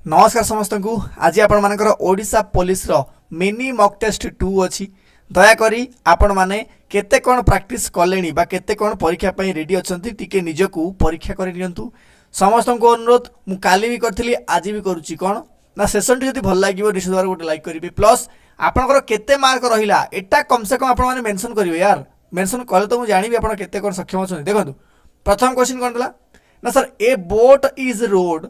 नमस्कार समस्त को आज आपण मानकर ओडिशा पुलिस रो मिनी मॉक टेस्ट 2 अछि। दयाकरी आपण माने केते कोन प्रैक्टिस कलेनी बा केते कोन परीक्षा पई रेडी अछंती टिके निजकू परीक्षा करि नियंतु। समस्त को अनुरोध मु काली भी करथिली आज भी करूची कोन ना सेशन जदी भल लागिवो निश्चित भाव गोटे लाइक करिवे प्लस आपनकर केते मार्क रहिला एटा कम से कम आपण माने मेंशन करिवे यार। मेंशन कले तो मु जानिबी आपण केते कोन सक्षम अछन। देखंतु प्रथम क्वेश्चन कोन दला ना sir A boat is road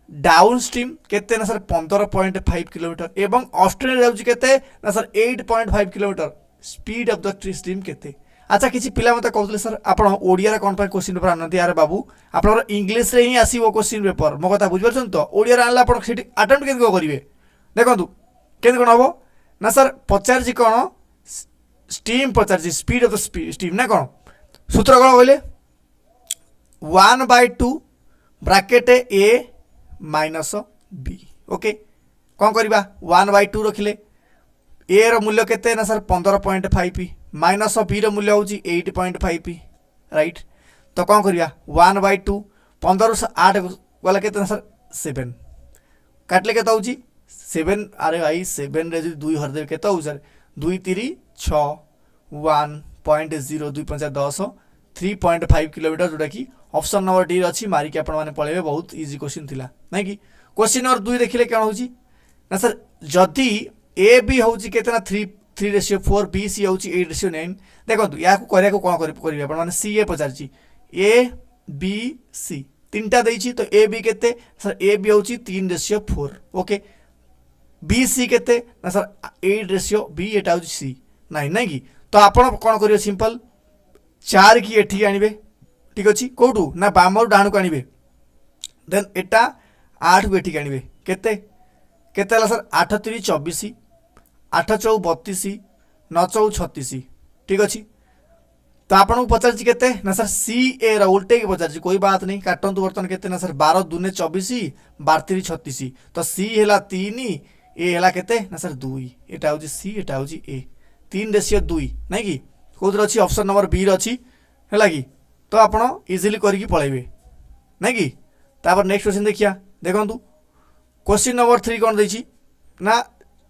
down stream केते ना सर 15.5 किलोमीटर एवं ऑस्ट्रेलिया जाउची केते ना sir 8.5 kilometre speed of the stream केते। अच्छा किछि पिला मते कहउतले सर आपण ओडिया रे कोन पर क्वेश्चन पेपर आनंती यार बाबू आपण इंग्लिश रे ही आसीबो क्वेश्चन पेपर मो कथा बुझ परछन तो ओडिया रे आनला आपण सेठी अटेम्प्ट केन को करिवे। देखंतु केन कोन हबो ना सर पचार जी कोन स्ट्रीम पचार जी स्पीड ऑफ द स्ट्रीम ना कोन सूत्र कोन होइले 1/2 bracket A minus B. Okay कौन करवा 1/2 रखिले ए रो मूल्य केते ना सर 15.5 पी माइनस बी रो मूल्य होची 8.5 पी राइट। तो कौन करवा 1/2 15 से 8 वाला केते ना सर 7 काटले केते होची 7। अरे भाई 7 रे 2 हर दे केते हो सर 2 3 6 1.0 2 5 10 3.5 किलोमीटर जोटा कि ऑप्शन नंबर डी अच्छी मारिक आपण माने पळेबे। बहुत इजी क्वेश्चन थिला नै कि क्वेश्चन नंबर 2 देखिले केन होची ना सर जदी ए बी होची केतना 3:4 बी सी होची 8:9। देखंतु या को करिया को कोन करिवे आपण माने सी ए पचारची ए बी सी तीनटा देइची तो ए बी केते सर ए बी होची 3:4 ओके बी सी केते ना सर 8 बी एटा होची सी नाही नै कि तो आपण कोन करियो सिंपल 4 की एठी आनिबे ठीक अच्छी कौटू ना बाम डाण को आनिबे देन एटा 8 को एठी आनिबे केते केते हला सर 8 3 24 8 4 32 9 4 36 ठीक अच्छी। तो आपन को पचारची केते ना सर सी ए रा उल्टे के पचारची कोई बात नहीं काटंतु बर्तन केते ना सर 12 2 24 12 3 36 तो सी हेला 3 ए हेला केते ना सर 2 एटा होची सी एटा होची ए 3:2 नै कि कोदर अछि ऑप्शन नंबर बी रे अछि हेला कि तो आपण इजिली करके पळेबे नै कि। तापर नेक्स्ट क्वेश्चन देखिया देखंतु क्वेश्चन नंबर 3 कोन दैछि ना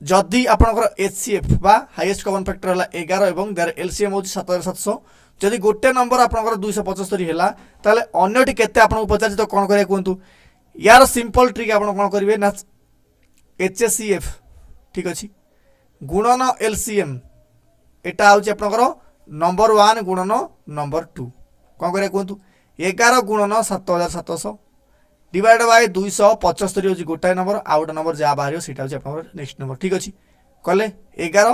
जदी आपनकर एचसीएफ बा हाईएस्ट कॉमन फैक्टर हला 11 एवं देयर एलसीएम होछि 7700 जदी गोटे नंबर आपनकर 275 हेला ताले अन्यटी केते आपन पचार तो कोन करे कोंतु यार सिंपल ट्रिक आपन कोन करिवे ना एचसीएफ ठीक अछि गुणन एलसीएम एटा होछि आपनकर नंबर 1 गुणन नंबर 2 कौन करें कहतु 11 गुणन 7700 डिवाइड बाय 275 हो गोटाए नंबर आउ गोटे नंबर जहाँ बाहर से नेक्स्ट नंबर ठीक अच्छे कले 11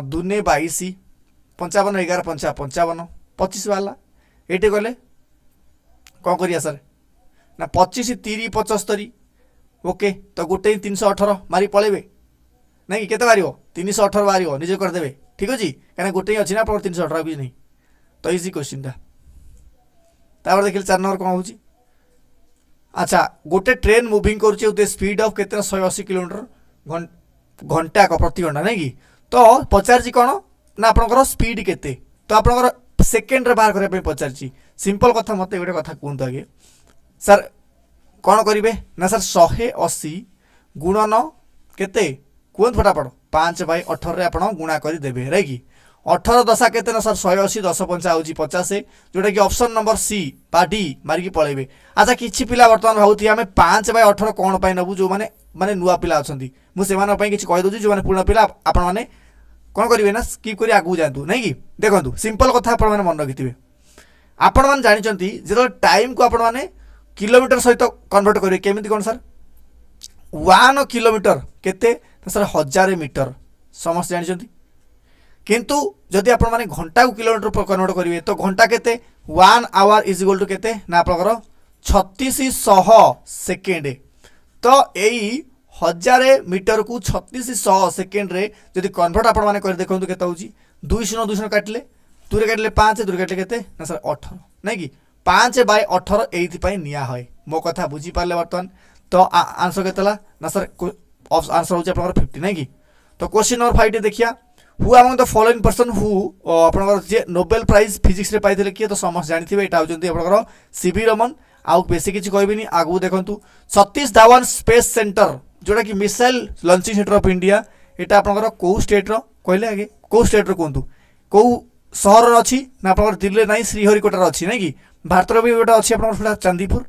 2 22 55 11 5 55 25 बाहर ये गले कौन करिया सर ना 25 30 75 ओके तो गोटे 318 मारी पलैबे नहीं केते बाहर 318 बाहर निजे करदे ठीक अच्छे कहीं गोटे अच्छी ना 318 भी नहीं तो इजी क्वेश्चन था। तापर देखिले 4 नंबर कौन होची अच्छा गोटे ट्रेन मूविंग करुचे स्पीड ऑफ केते 180 किलोमीटर घंटा का प्रति घंटा नहीं कि तो पचारची कौन ना आपनकर स्पीड केते तो आपनकर सेकेंड रे बाहर करे पे पचारची सिंपल कथा मते गोटे कथा कहूँ आगे सर कौन करिवे ना सर 180 गुणन केते कहूँ फटाफट 5/18 रे आपण गुणा कर देबे रे कि 18 दशा केते ना सर 180 10 5 होची 50 जोटा कि ऑप्शन नंबर सी बा डी मारिकी पळेबे। अच्छा किछि पिला वर्तमान भाउती हमें 5/18 कोन पय नबु जो माने नुआ पिला अछंती मु सेमान पय किछि कहि दोजी जो माने पुराना पिला आपण माने कोन करिवे ना स्किप करी आगु जांतु नै कि देखंतु सिंपल कथा आपण माने मन रखिथिबे आपण माने जानि चंती जेतो टाइम को आपण माने किलोमीटर सहित कन्वर्ट करिवे केमिति कोन सर 1 किलोमीटर केते सर 1000 मीटर समस्त जानि चंती किंतु जदि आपण माने घंटा को किलोमीटर कन्वर्ट करिवे तो घंटा केते 1 आवर इज इक्वल टू केते ना आपनकर 3600 सेकेंड तो एई 1000 मीटर को 3600 सेकेंड रे जदि कन्वर्ट आपण माने कर देखंतु केते होची 200 काटले 2 रे काटले 5 2 रे काटले केते ना सर 18 नै कि 5/18 एथि पय निया होय मो कथा बुझी पारले वर्तमान तो आंसर केतला ना सर आंसर होची आपनकर 50 नै कि। तो क्वेश्चन नंबर 5 देखिया who among the following person who आपनकर जे नोबेल प्राइज फिजिक्स रे पाइथिले किए तो समस्त जानिथिबे एटा होचंती आपनकर सीवी रमन आउ बेसी किसी कहबी आगू देखु सतीश धावन स्पेस सेंटर जोटा कि missile launching centre of India एटा आपनकर को स्टेट रो कहले आगे को स्टेट रो कहतु को सहर अच्छी ना आप दिल्ली ना श्रीहरिकोटार अच्छी ना कि भारत भी गोटे अच्छी आप चांदीपुर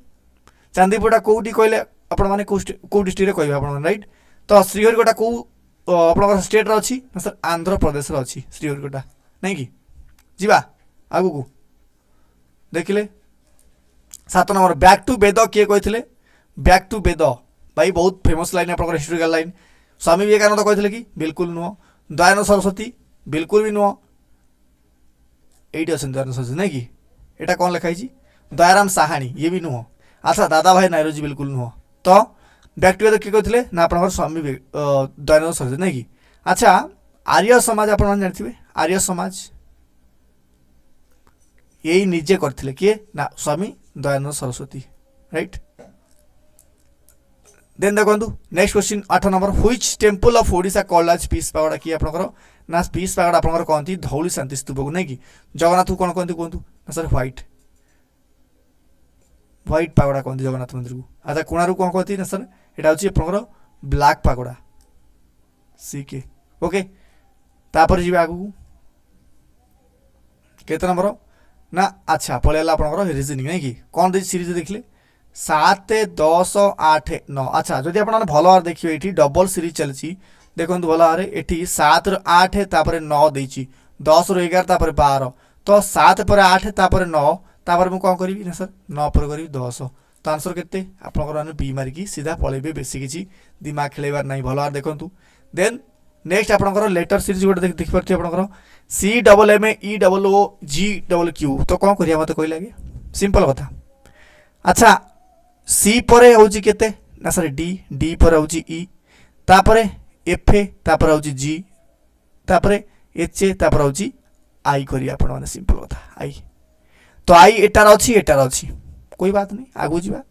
चांदीपुरटा कौटी कहले आपने कौ डिस्ट्रिक्ट कहे आप राइट तो श्रीहरिकोटा कौ आप स्टेट अच्छी ना सर आंध्र प्रदेश अच्छी श्रीहरिकोटा नहीं कि जीवा आगु को देखिले 7 नंबर बैक टू वेद किए कहते बैक टू वेद भाई बहुत फेमस लाइन आप हिस्टोरिकल लाइन स्वामी विवेकानंद कहते कि बिल्कुल नुह दयानंद सरस्वती बिल्कुल भी नुह एटी अच्छे दयानंद सरस्वती नहीं कि यहाँ कौन लिखाई दयाराम साहानी ये भी नुह अच्छा दादा भाई नायरोजी बिल्कुल नुह तो बैक टू वेद किए कहते ना आप स्वामी दयानंद सरस्वती नहीं कि अच्छा आर्य समाज आप जानते आर्य समाज यही निजे करथिले किए ना स्वामी दयानंद सरस्वती राइट देन देखो next question 8 number which temple of Odisha called as peace pagoda किए आपनकर ना पीस पागोड़ा आपनकर कहती धौली शांति स्तूप को नहीं कि जगन्नाथ को कौन कहते कहतु ना सर व्हाइट व्हाइट पागोड़ा कहते जगन्नाथ मंदिर को अच्छा कोणारू कौन कहती ना सर यहाँ हूँ आपनकर ब्लैक पागोड़ा सी के ओके तापर जी आगू केते नंबर ना अच्छा पलैला आपनकर रिजनिंग नहीं कि कौन दे सीरीज देखिले 7 10 8 9 अच्छा जदि आप भल भाव देखिए ये डबल सीरीज चलती देखो भल भाव ये 7 रु 8 तापर 9 देती 10 रु 11 तापर 12 तो 7 पर 8 तापर 9 तापर मुझे कौन करी ना सर 9 पर करी 10 तो आंसर केते आपन बी मारिकी सीधा पलैबे बेसी किसी दिमाग खेलबार ना भल भाव देखूँ देन नेक्स्ट आपंकर लेटर सीरीज गोटे देखिए आपंकर CAAMEOOGQ तो कौन करिया मत कहले आगे सिंपल कथा अच्छा सी पर होची केते ना सर डी पर होची ई तापरे एफ तापर होची जी तापरे एच तापर होची आई करिया आपण माने सिंपल कथा आई तो आई एटार अछि कोई बात नहीं आगु जीवा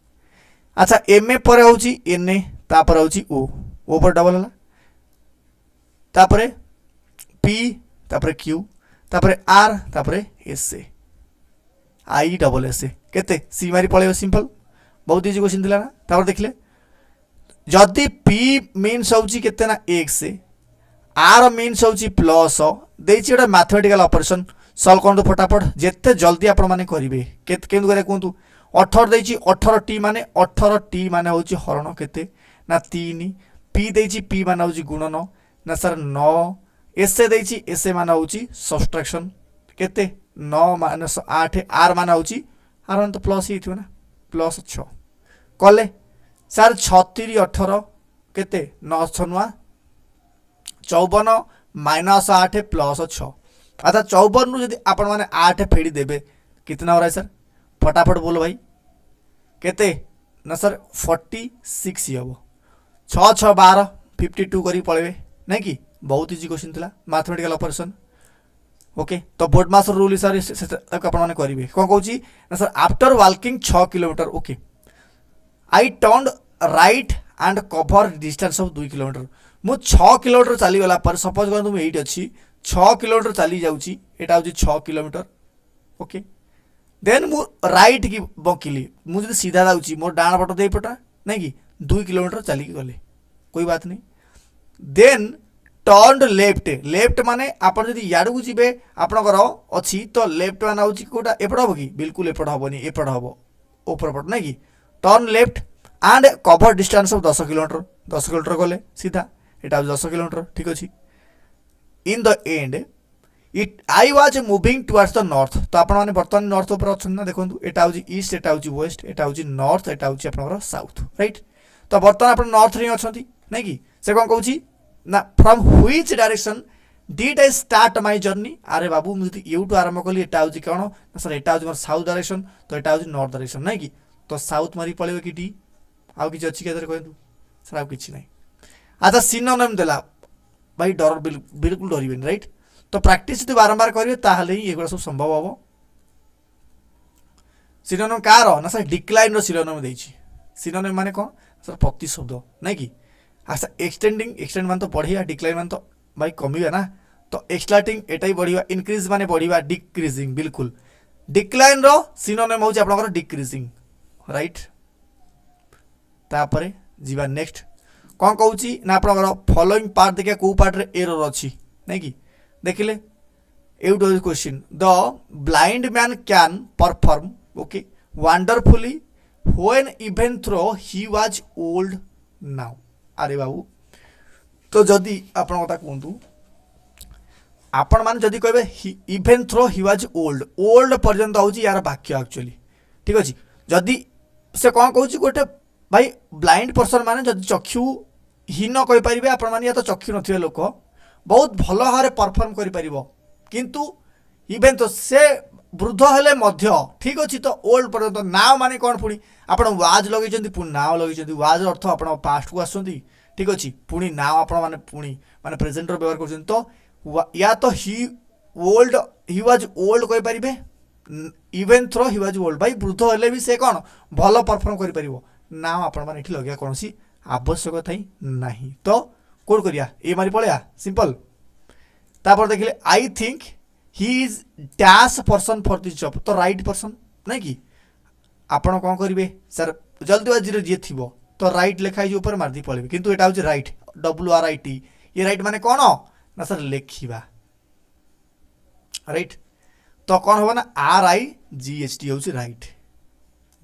अच्छा एम ए पर होची एन ए तापर होची ओ पर डबल हला तापरे पी तापरे क्यू तापरे आर तापरे S A I double S A केते सी मारी पळेबो सिंपल बहुत इजी क्वेश्चन थिला ना तापर देखले जदि पी मीन्स होची केते ना एक्स आर मीन्स होची प्लस देछि एटा मैथमेटिकल ऑपरेशन सॉल्व करन फटाफट जेते जल्दी आपण माने करिवे केते करे कोंतु 18 देछि 18 टी माने होची हरण केते ना 3 पी देछि पी माने होची गुणन ना सर 9 एस देछि एस माने होची सब्सट्रैक्शन केते 9 माइनस 8 आर माने होची आर तो प्लस ही ना प्लस 6 कले सर 36 18 केते 9 6 54 माइनस 8 प्लस 6 अच्छा 54 नु यदि आपण माने 8 फेड़ी देबे कितना हो रहा है सर फटाफट बोलो भाई केते ना सर 46 हम 6 6 12 52 करी पळेबे नहीं कि बहुत इजी क्वेश्चन थिला मैथमेटिकल ऑपरेशन ओके तो बोर्ड मास्टर रूल हिसाब से आपण माने करिवे कोन कहूची ना sir after walking 6 kilometre okay I turn right and cover distance of 2 kilometre मु 6 किलोमीटर चली गला पर सपोज कर तुम एठी अछि 6 किलोमीटर चली जाउची एटा होची 6 किलोमीटर ओके देन मु राइट की बकिली मु जदी सीधा जाउची मोर डाण पट दे पटा नहीं कि 2 किलोमीटर चली गले कोई बात नहीं देन टर्न लेफ्ट माने आप याड़ को जी आपणकर अच्छी तो लेफ्ट मान हूँ कौटा एपट हम कि बिल्कुल एपट हेनी एपट हम ओपर पट ना कि turn left and cover distance of 10 kilometre गले सीधा यहाँ 10 किलोमीटर ठीक अच्छे in the end it I was moving towards the north तो आप बर्तमान नॉर्थ उपर अच्छा ना देखो यहाँ हूँ ईस्ट यहाँ हूँ वेस्ट यहाँ हूँ नॉर्थ यहाँ हूँ आपंकर साउथ राइट तो बर्तमान आप नॉर्थ रे अच्छा नहीं कि से कौन कहूँ ना from which direction did I start my journey अरे बाबू मुझे यूटू आरंभ कली यहाँ हूँ कौन ना सर यहाँ हूँ मोर साउथ डायरेक्शन तो यहाँ हूँ नॉर्थ डायरेक्शन नहीं कि तो साउथ मारी पड़े कि डी आउ कि अच्छी कहते कहतु सर आउ कि ना अच्छा सिनोनिम देला भाई डर बिल्कुल डरबे राइट तो प्रैक्टिस जो बारंबार करेंगे ताहले ही एगुड़ा सब संभव हम सिनोनिम कार ना सर डिक्लाइन रो सिनोनिम देछि सिनोनिम माने कौन सर प्रतिशब्द नहीं कि अच्छा एक्सटेंड मान तो बढ़िया डिक्लाइन मान तो भाई कमिबा ना तो एक्सलाटिंग एटा ही बढ़िया इंक्रीज माने बढ़िया डिक्रीजिंग बिल्कुल डिक्लाइन रो सिनोनिम होछि आपनकर डिक्रीजिंग राइट तापर जीवा नेक्स्ट कौन कहूँ ना आप फॉलोइंग पार्ट देखिए कौ पार्ट रे एरर अच्छी नहीं कि देखिले एउट question the blind man can perform okay wonderfully when even though he was old now अरे बाबू तो जदि आपण कथा कहतु आपण मान जदि कहे even though he was old पर्यंत हूँ यार वाक्य एक्चुअली ठीक अच्छे जदि से कौन कहूँ गोटे भाई ब्लाइंड पर्सन माने जदि चक्षु हीन कहींपारे आपण मैंने या तो चक्षु नथिबे लोक बहुत भल भाव परफॉर्म करें किंतु इवेन तो से वृद्ध हेले मध्य ठीक अच्छे तो ओल्ड पर्यंत नाव माने कौन पुणी आप वाज लगे पुणी नाव लगे वाज अर्थ आप पास्ट को आसुँच ठीक अच्छे पुणी नाव आपण मैंने पुणी माने प्रेजेंट व्यवहार कर तो या तो ही वाज ओल्ड कहींपारे even though he was old भाई वृद्ध हेले भी से कौन भल परफॉर्म करें नाव आपण मैंने ये लगे कौन आवश्यकता ही नहीं तो कौन करिया ए मारी पड़िया सिंपल तापर देखिले I think he is dash person for this job तो राइट पर्सन नहीं कि आपण कौन करेंगे सर जल्दीबाजी जी थी तो राइट लिखाई ऊपर मारदी पड़े किंतु एटा हूँ राइट WRIT ये राइट माने कौन ना सर लिखा राइट तो कौन हम ना RIGHT हूँ राइट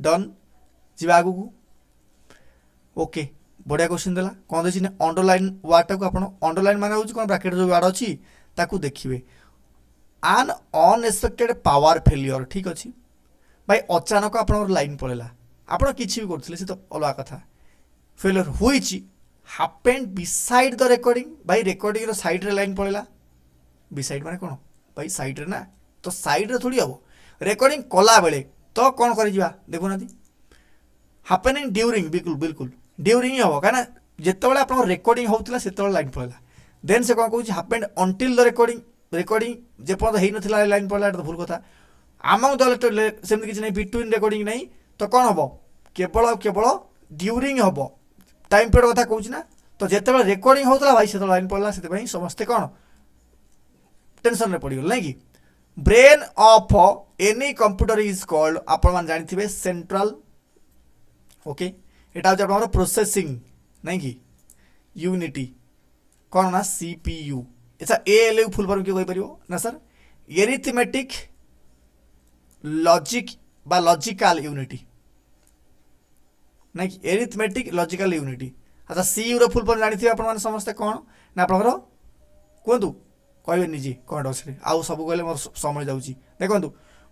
डन जी आगू को ओके बढ़िया क्वेश्चन देला कौन देखिए अंडरलाइन वार्डटा को आप अंडरलाइन माने हूँ कौन ब्रैकेट जो वार्ड अच्छी ताकू देखिए आन अनएक्सपेक्टेड पावर फेलियर ठीक अच्छे भाई अचानक आप लाइन पड़ेगा आप किसी भी करते से तो अलग कथा फेलियर हुई हापेंड बिसाइड द रेकर्डिंग भाई रेकर्डिंग साइड रे लाइन पड़ेगा बिसाइड माने कौन भाई साइड रे ना तो साइड रे थोड़ी हम रेकर्डिंग कला बेले तो कौन कर देखुना हापेनिंग ड्यूरिंग बिल्कुल बिल्कुल ड्यूरिंग हम कहीं जिते आप रेकर्डिंग होता से लाइन पड़ेगा देन से कौन कहूँ हापेंड अंटिल द रेकर्डिंग रेकर्डिंग जेपर्यंत हो लाइन पड़ेगा तो भूल कथा आमंग द सेमती किसी नहीं बिटवीन रेकर्डिंग नहीं तो कौन हम केवल केवल ड्यूरिंग हम टाइम पीरियड कथा कहूँ ना तो जिते रेकर्डिंग होता भाई से लाइन पड़ेगा से समस्ते कौन टेंशन में पड़गल नहीं कि brain of any computer is called आपण जानी सेंट्रल ओके यहाँ हूँ प्रोसेसिंग नहीं कि यूनिटी कौन ना CPU अच्छा ALU फुल फॉर्म किए कहीपर ना सर एरिथमेटिक लॉजिक बा लॉजिकल यूनिटी नहीं कि एरिथमेटिक लॉजिकल यूनिटी अच्छा CU रो फुल फॉर्म जानी आप समस्ते कौन ना आप कहतु कहे निजे कौन अच्छे आउ सब कहले मोर समय जाऊँगी देखो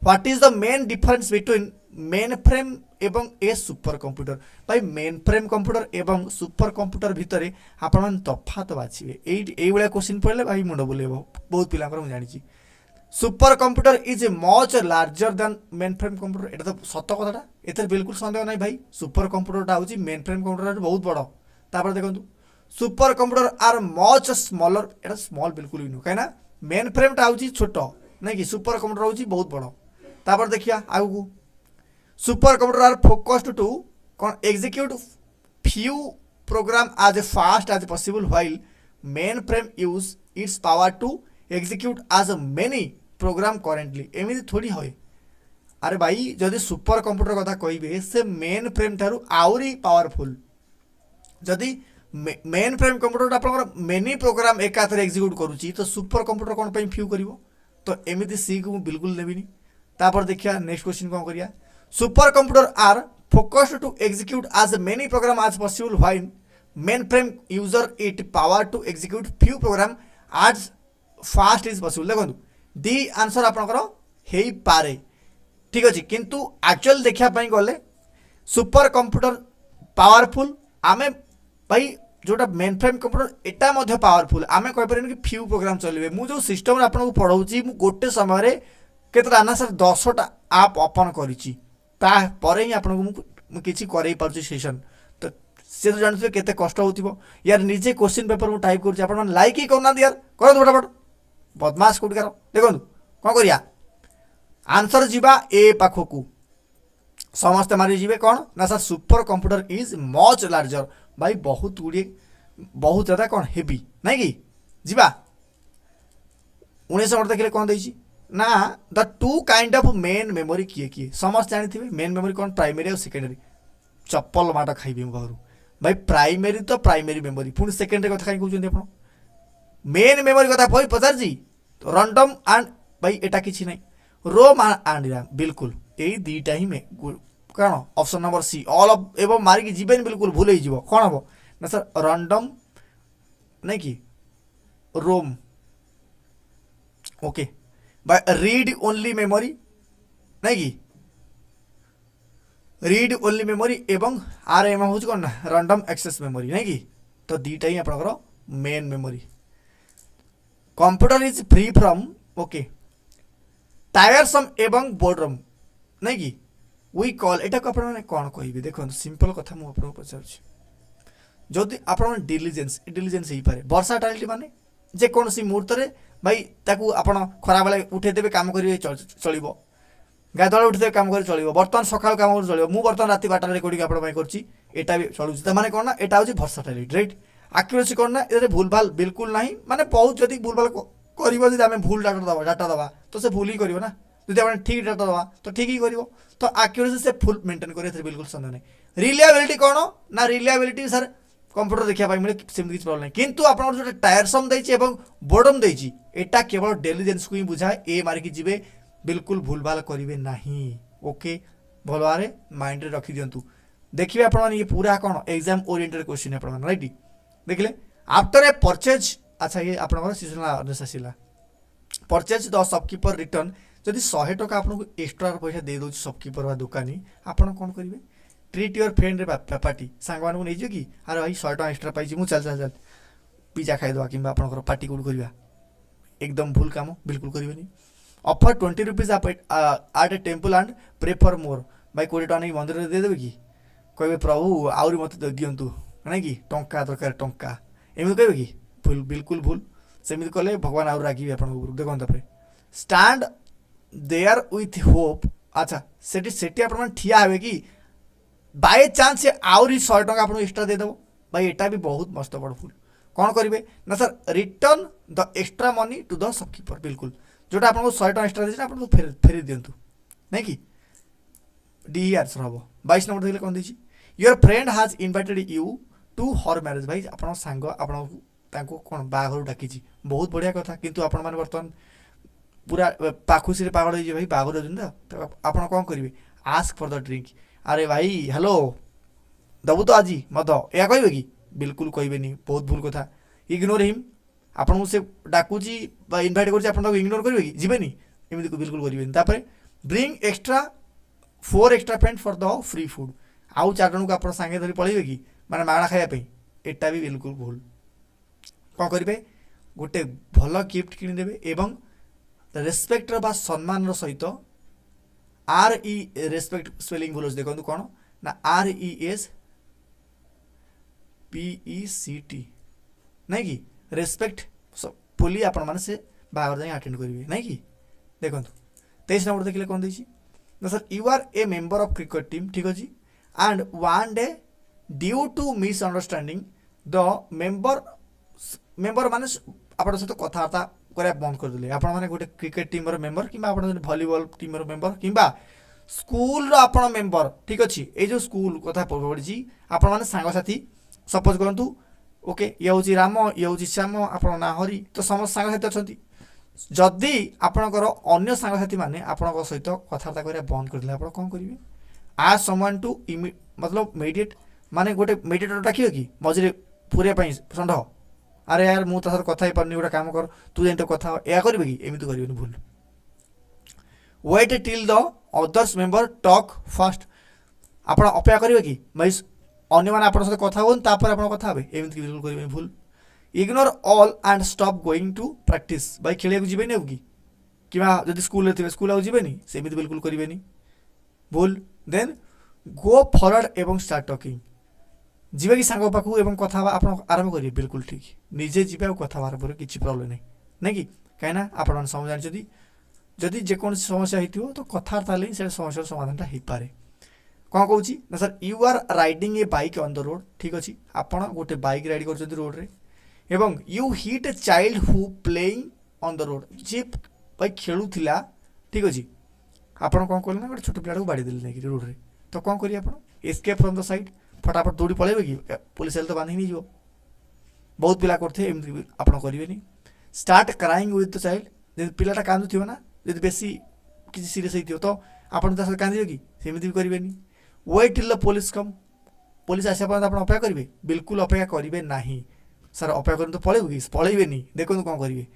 what is the main difference between main frame एवं ए सुपर कंप्यूटर भाई मेन फ्रेम कंप्यूटर एवं सुपर कंप्यूटर भितर आपण तफात बाछिबे एई वाला क्वेश्चन पड़े भाई मुंड बुलेबो बहुत पिला जानी super computer is a much larger than main frame computer एटा तो सत कथाटा एथर बिल्कुल संदेह नहीं भाई सुपर कंप्यूटरटा हूँ मेन फ्रेम कंप्यूटर बहुत बड़ तापर देखो super computer are much smaller एटा स्मॉल बिल्कुल भी नुह कहीं मेन फ्रेमटा हूँ छोट नहीं कि सुपर कंप्यूटर हूँ बहुत बड़ तापर देखिया आगू super computer are focused to कौन execute few program as fast as possible while mainframe use its power to execute as many program currently एमती थोड़ी है अरे भाई जदि सुपर कंप्यूटर कथा कहे से मेन फ्रेम ठारू आउरी पावरफुल जदि मेन फ्रेम कंप्यूटर आप मेनी प्रोग्राम एकाथर एग्जीक्यूट करुच्ची तो सुपर कंप्यूटर कौन पर फ्यू कर तो एमती सी को बिल्कुल नेबिनी तापर देखिया नेक्स्ट क्वेश्चन कौन करिया super computer are focused to execute as many program as possible while mainframe user it power to execute few program as fast as possible देखो दी आंसर आपनकर हेई पारे ठीक अच्छे किंतु एक्चुअल देखा गले सुपर कंप्यूटर पावरफुल आमे भाई जोटा मेन फ्रेम कंप्यूटर एटा मध्य पावरफुल आमे कहि परन कि फ्यू प्रोग्राम चलिबे मु जो सिस्टम रे आपन को पढाउची मु गोटे समय रे केतरा ना सर 10टा आप ओपन करिची ता परे ही आपन को किसी करई पारछु सेशन तो से तो जानते केते कष्ट होतिबो यार निजे क्वेश्चन पेपर मु टाइप करछि आपन लाइक ही करना यार कर फटाफट बदमाश कोड कर देखो कौन करिया आंसर जीवा ए पाखकू समस्त मारी जीवे कौन ना sir super computer is much larger भाई बहुत गुड़िए बहुत ज़्यादा कौन हेवी नहीं कि जीवा 19 नंबर देखिए कौन देछि ना the two kind of main memory किए किए समस्त जानी मेन मेमोरी कौन प्राइमरी और सेकेंडरी चप्पल माट खाइबी घर भाई प्राइमरी तो प्राइमरी मेमोरी पुणी सेकेंडरी कथा कहीं कहते आप मेन मेमोरी कथा पचार रंडम एंड भाई एटा किसी ना रोम एंड रैम बिल्कुल यही दुईटा ही कौन option number C all of एवं मारिक जीवन बिल्कुल भूल हो कौन हम ना सर रंडम नहीं कि ROM okay by read only memory नहीं कि रीड ओनली मेमोरी एवं आर एम हूँ कौन ना रैंडम एक्सेस मेमोरी नहीं कि तो दुईटा ही आपंकर main memory computer is free from okay टायरसम एवं बोर्डरम नहीं कि वी कॉल एटा को आपण माने कौन कहिबे देखो सिंपल कथा मु आपन पचार जदि आपण डिलिजेंस डिलिजेंस ही पारे वर्साटाइलिटी माने जे कौन सी मुहूर्त रे भाई ताकू आपण खरा बेले उठे देबे काम करिवे चलिबो गाधुआ उठे काम कर चलो बर्तमान सकाल काम कर चलो मुझे बर्तमान रात 12 रेकर्डिंग आपड़ा कर चलूँ मैंने कौन ना यहाँ हूँ भर्साटाइलिटी राइट आक्यूरेसी कौन ना ये भूल भाल बिल्कुल ना माने बहुत जब भूल भाल कर भूल डाटा दवा तो से भूल ही कर ना जब ठीक डाटा दवा तो ठीक ही कर तो आक्यूरेसी से फुल मेंटेन कर बिल्कुल सन्देह नहीं रिलायबिलिटी कौन ना रिलायबिलिटी सर कंप्यूटर देखा मिले सेमती किसी प्रॉब्लम नहीं किंतु आप जो टायरसम देछि एवं बोर्डम देछि एटा केवल डेलीजेंस को ही बुझाए ए मारिकी जीवे बिल्कुल भूल भाल करेंगे नहीं ओके भल भाव माइंड रखी दिंतु देखिए आप ये पूरा कौन एग्जाम ओरिएंटेड क्वेश्चन आप राइट देखिले आफ्टर ए परचेज अच्छा ये आप सीजनल आसला परचेज द शॉपकीपर रिटर्न जदि 100 टका आपको एक्स्ट्रा पैसा दे दौर शॉपकीपर व दुकानी आप कौन करेंगे ट्रीट योर फ्रेंड रे पार्टी सांग मानू नहीं कि अरे भाई 100 टका एक्स्ट्रा पाई मुझे चल चल चल पिज्जा खाईदे कि पार्टी कौट करवा एकदम भूल काम बिल्कुल करेंगे offer 20 rupees at a temple and pray for more भाई 20 टका नहीं मंदिर देदेवे कि कहे प्रभु आहरी मत दिंतु ना कि टंका दरकार टंका एमती कहे कि भूल बिल्कुल भूल सेमती कले भगवान आउ रागे आप देखो स्टैंड देयर विथ होप अच्छा से आप ठिया हे कि बाय चांस से आहरी 100 टका आप एक्स्ट्रा देदेव भाई एटा भी बहुत मस्त बड़ भूल कौन करेंगे ना sir return the extra money to the shopkeeper बिल्कुल जोटा आपको 100 टका एक्स्ट्रा देते आपको फेरी दिंतु नहीं कि डी आंसर हम 22 नंबर देखिए कौन देखिए your friend has invited you to her marriage भाई आप सांग आप कौन बाहर डाकी बहुत बढ़िया कथा किंतु आपण मैंने बर्तमान पूरा पाखुसी पागल हो भाई बाहर तो आप कौन करेंगे आस्क फॉर द ड्रिंक अरे भाई हेलो दबू तो आज मद या कहे कि बिल्कुल कहे बहुत भूल कथा इग्नोर हिम आपन से डाकुची इनभाइट कर इग्नोर करेंगे कि जीवेनी एमती बिल्कुल करेंगे bring extra 4 extra friend for the free food आउ 4 जन को आप सांगे धरी पलैबे कि माने मागणा खाइबा एटा भी बिल्कुल भूल कौन करेंगे गोटे भल गिफ्ट किदेवे एवं रेस्पेक्टर बा सम्मान सहित आर ई रेस्पेक्ट स्पेलिंग भूल देखो कौन ना RESPECT नहीं कि रेस्पेक्ट बोली आपण मैंने से बाहर जाए अटेंड करेंगे नहीं कि देखो 23 नंबर देखिए कौन देखिए ना sir you are a member of cricket team ठीक अच्छे and one day due to misunderstanding the member माने आप सहित कथबार्ता करने बंद करदे आप गोटे क्रिकेट टीम मेंबर कि भलीबल टीम मेंबर कि स्कूल आप मेंबर ठीक अच्छे ये जो स्कूल कथा पड़ी आप सांगसाथी सपोज करूँ ओके ये हूँ राम ये हूँ श्याम आप ना हरी तो समस्त सांगसाथी अच्छा जदि आपणकर अन्य सांगसाथी मैंने आपण सहित कथबार्ता करने बंद करदे आप कौन करेंगे आज समवन टू मतलब मेडिएट माने गोटे मेडिएटर डाकिए कि मझे पूरे षंढ अरे यार मुझे सर कथा ही पार्नी गोटे काम कर तू जान तो कथा या करेंगे कि एमती करेंगे भूल wait till the others member talk fast आप अपेक्षा करेंगे कि भाई अन्य मैंने आप कथा हो कथा हे एमती बिल्कुल करेंगे भूल ignore all and stop going to practice भाई खेल जीवे कि जब स्कूल थे स्कूल आवेनी सेमती बिल्कुल करेंगे भूल देन गो फरवर्ड एवं स्टार्ट टॉकिंग जीवे कि सांग पाखु एवं कथा आप आरंभ करेंगे बिल्कुल ठीक निजे जीवे और कथा आरंभ किसी प्रॉब्लम नहीं कि कहीं आप समझ जानी जदि जेको समस्या होती तो कथबार्ता से समस्या समाधान हो पाए कौन कौन ना sir you are riding a bike on the road ठीक अच्छे आप गोटे बाइक राइड कर रोड रे एवं you hit a child who playing on the road जी भाई खेलुला ठीक अच्छे आपड़ कौन कले ना गोटे छोट पिला बाड़ी देले नहीं रोड रे तो कौन करिए आप एस्केप फ्रॉम द साइड फटाफट दौड़ी पड़े कि पुलिस तो बांधि नहीं जीव बहुत पिला करते एमती आप करेंगे start crying with the child जब पिलाटा कांदुव ना जब बेसी किसी सीरीयस होती तो आपड़ सहित कांदे कि सेमती भी करेंगे wait till the police come police आसा पर्यंत आप अपेक्षा करेंगे बिल्कुल अपेक्षा करेंगे ना सर अपेक्षा कर तो पलैबू कि पलैबे देखो कौन करेंगे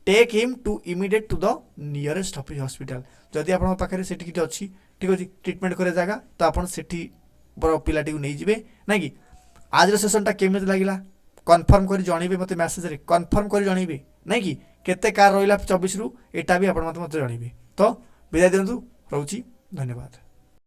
take him to immediate to the nearest hospital जदि आप पाखे से अच्छी ठीक अच्छे ट्रिटमेंट करे जगह तो आप पिलाटी को नहीं जाए ना कि आज सेसनटा केमी लगे कन्फर्म कर जनइबे मत मेसेज कन्फर्म कर जनइबे ना कि केते कार रहा 24 रु एटा भी आप मत जनइबे तो विदाय दिंतु रोची धन्यवाद।